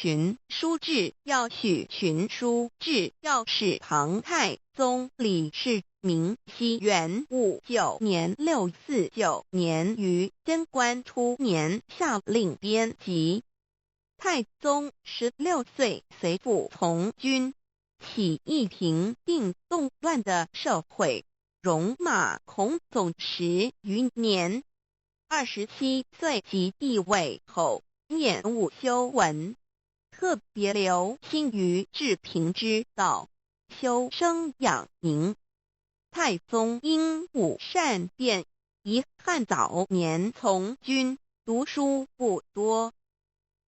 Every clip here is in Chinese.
群书治要许群书治要是唐太宗李世民西元59年649年于贞观初年下令编辑。太宗16岁随父从军，起义平定动乱的社会。戎马孔总10余年，27岁即帝位后，念务修文，特别留心于治平之道，修身养民。太宗因武善辩，遗憾早年从军，读书不多。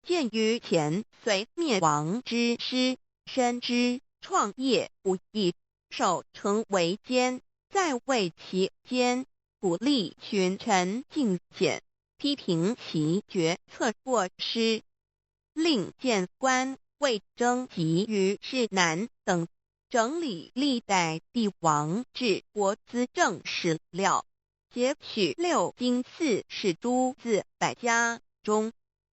鉴于前隋灭亡之师，深知创业不易，守成为艰。在位期间，鼓励群臣进谏，批评其决策过失，令谏官魏征及于世南等整理历代帝王治国资政史料，截取6经4史诸子百家中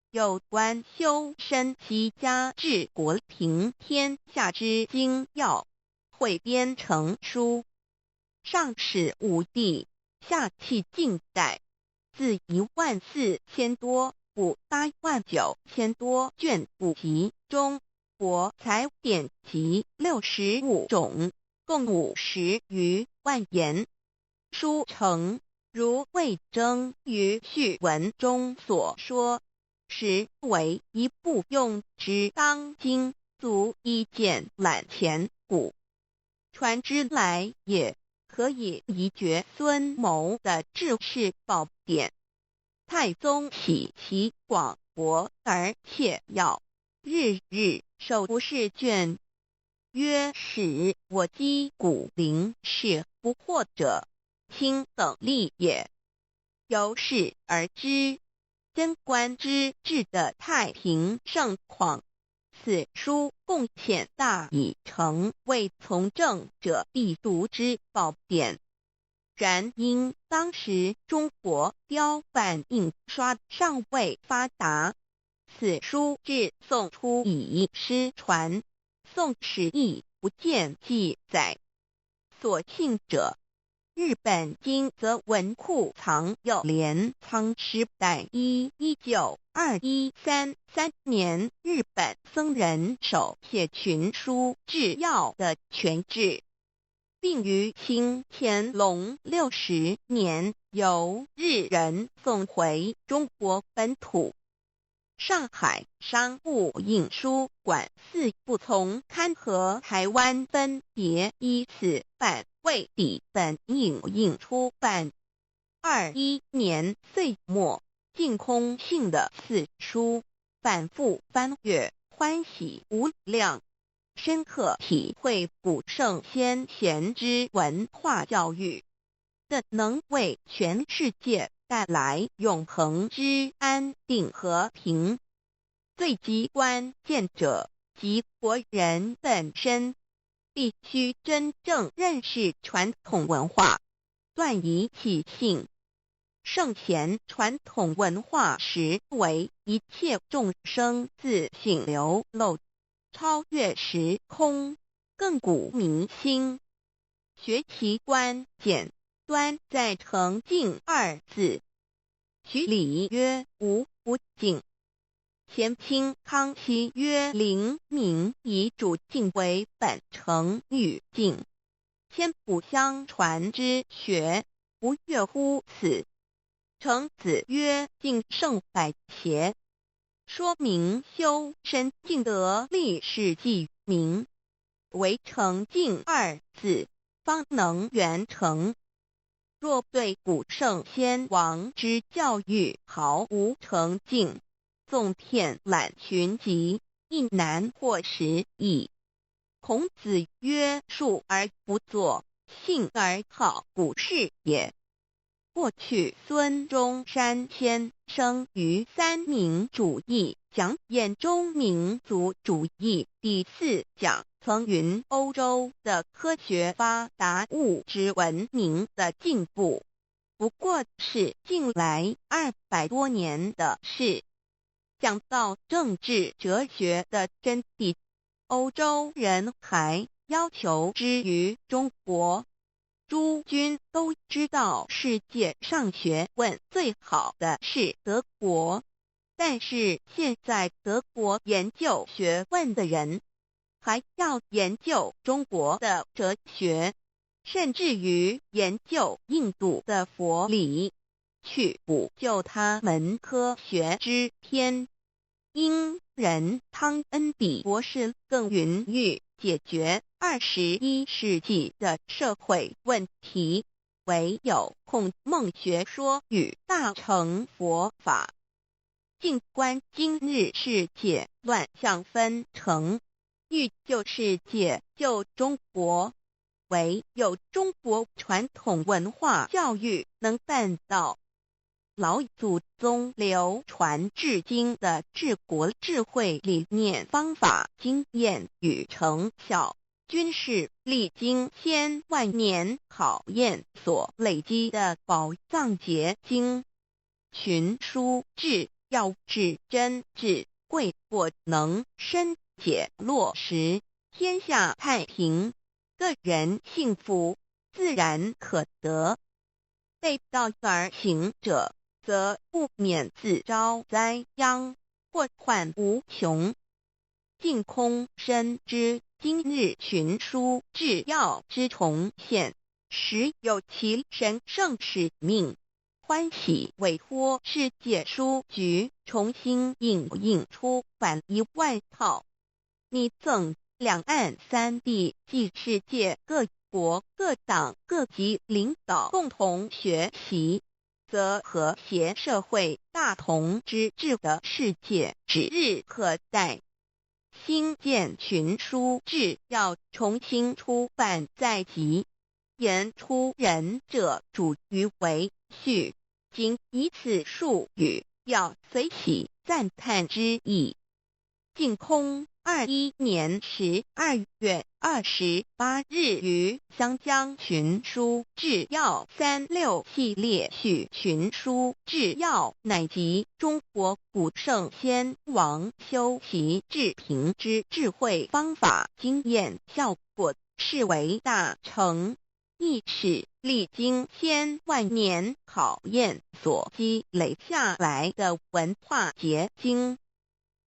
有关修身齐家治国平天下之精要，汇编成书。上始武帝，下契晋代，自14000多部89000多卷补集中，博采典籍65种，共50余万言。书成如魏征于序文中所说，实为一部用之当今，足以简览前古，传之来也。可以一决孙谋的治世宝典。太宗喜其广博而且要，日日手不释卷，曰：使我击鼓陵是不惑者，卿等力也。由是而知，贞观之治的太平盛况。此书贡献大已，成为从政者必读之宝典。然因当时中国雕版印刷尚未发达，此书至宋初已失传，宋史亦不见记载。所幸者，日本金泽文库藏有镰仓时代1921-23年日本僧人手写群书治要的全志，并于清乾隆60年由日人送回中国本土。上海商务印书馆4部从刊和台湾分别依次版为底本印出版。21年岁末，净空性的此书，反复翻阅，欢喜无量，深刻体会古圣先贤之文化教育，的能为全世界带来永恒之安定和平。最极关键者，即国人本身必须真正认识传统文化，断疑起信。圣贤传统文化实为一切众生自性流露，超越时空，亘古弥新。学其关键，端在诚敬2字。徐礼曰：无不敬。前清康熙曰：灵明以主敬为本诚与敬，千古相传之学，不越乎此。程子曰：敬圣百邪，说明修身敬德立世济民，唯诚敬2字，方能圆成。若对古圣先王之教育毫无诚敬，纵遍览群集，亦难获时矣。孔子曰：述而不作，信而好古事也。过去孙中山先生于三民主义讲眼中民族主义第4讲曾云，欧洲的科学发达，物质文明的进步，不过是近来200多年的事。讲到政治哲学的真谛，欧洲人还要求之于中国。诸君都知道世界上学问最好的是德国，但是现在德国研究学问的人还要研究中国的哲学，甚至于研究印度的佛理，去补救他们科学之偏。英人汤恩比博士更云欲解决21世纪的社会问题，唯有孔孟学说与大乘佛法。尽观今日世界乱象纷呈，欲救世界救中国，唯有中国传统文化教育能办到。老祖宗流传至今的治国智慧理念、方法、经验与成效，均是历经千万年考验所累积的宝藏结晶。群书治要治真治贵，或能深解落实，天下太平，个人幸福自然可得。背道而行者，则不免自招灾殃，祸患无穷。净空深知今日群书治要之重现，实有其神圣使命，欢喜委托世界书局重新印出版1万套，拟赠两岸三地及世界各国各党各级领导共同学习，则和谐社会大同之治的世界指日可待。新建群书治要重新出版在即，言出人者主于为序，仅以此数语，要随喜赞叹之意。净空21年12月28日于湘江群书治要36系列序群书治要，乃集中国古圣先王修习治平之智慧方法、经验效果，视为大成，亦是历经千万年考验所积累下来的文化结晶。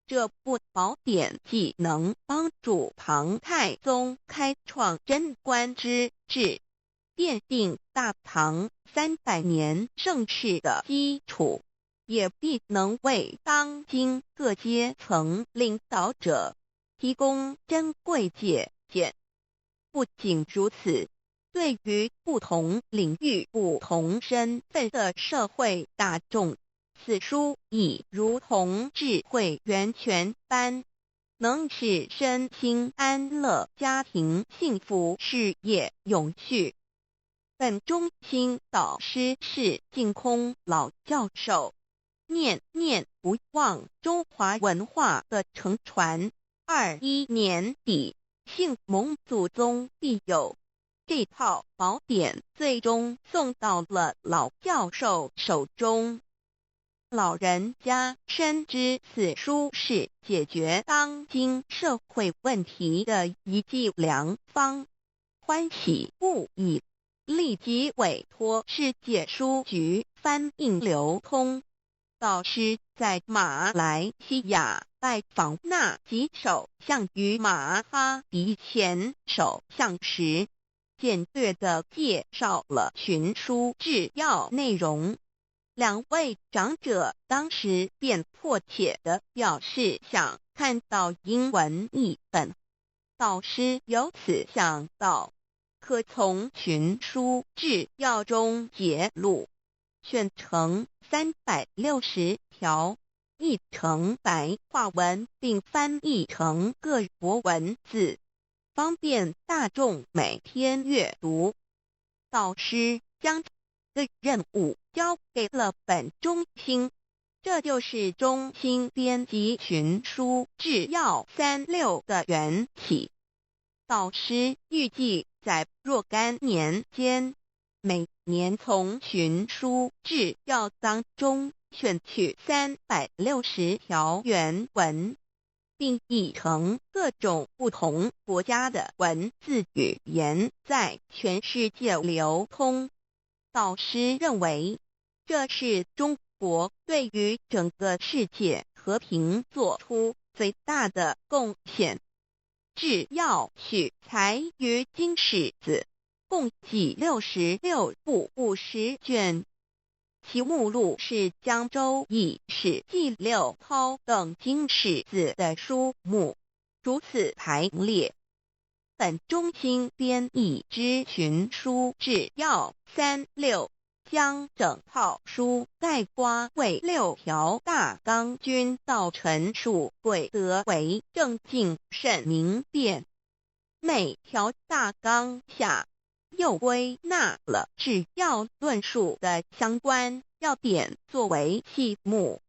这部宝典既能帮助唐太宗开创贞观之治，奠定大唐300年盛世的基础，也必能为当今各阶层领导者提供珍贵借鉴。不仅如此，对于不同领域、不同身份的社会大众，此书亦如同智慧源泉般，能使身心安乐、家庭幸福、事业永续。本中心导师是净空老教授，念念不忘中华文化的承传。21年底，幸蒙祖宗庇佑，这套宝典最终送到了老教授手中。老人家深知此书是解决当今社会问题的一剂良方，欢喜不已，立即委托世界书局翻印流通。导师在马来西亚拜访那吉首相于马哈迪前首相时，简略地介绍了群书治要内容。两位长者当时便迫切地表示想看到英文译本。导师由此想到，可从群书治要中节录，选成360条，译成白话文，并翻译成各国文字，方便大众每天阅读。导师将的任务交给了本中心，这就是中心编辑群书治要36的缘起。导师预计在若干年间，每年从群书治要当中选取360条原文，并译成各种不同国家的文字语言，在全世界流通。导师认为，这是中国对于整个世界和平做出最大的贡献。制药取材于经史子，共计66部50卷，其目录是江州易、史记、六韬等经史子的书目，如此排列。本中心编译之群书制药36，将整套书概括为6条大纲，均道陈述贵德为正经慎明辨。每条大纲下又归纳了制药论述的相关要点作为细目，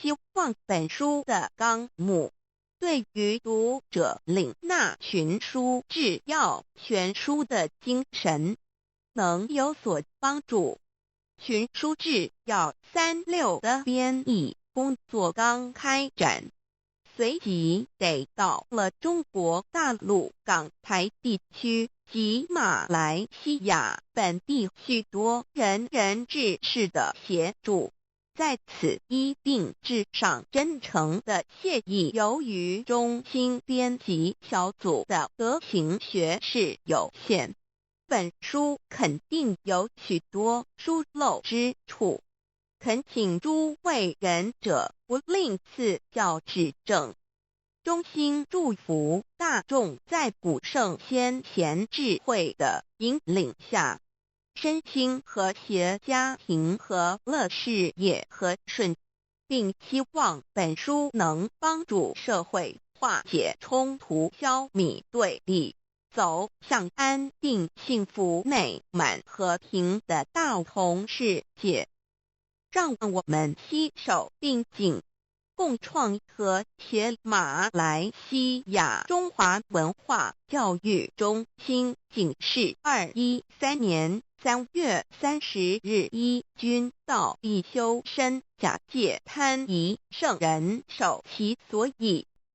希望本书的纲目对于读者领纳群书制药全书的精神能有所帮助。群书制药36的编译工作刚开展，随即得到了中国大陆港台地区及马来西亚本地许多仁人志士的协助。在此一并致上真诚的谢意。由于中心编辑小组的德行学识有限，本书肯定有许多疏漏之处，恳请诸位仁者不吝赐教指正。衷心祝福大众在古圣先贤智慧的引领下，身心和谐，家庭和乐，事业和顺，并希望本书能帮助社会化解冲突，消弭对立，走向安定、幸福、美满、和平的大同世界。让我们携手并进，共创和谐。马来西亚中华文化教育中心警示2013年3月30日一君道必修身假借贪疑圣人守其所以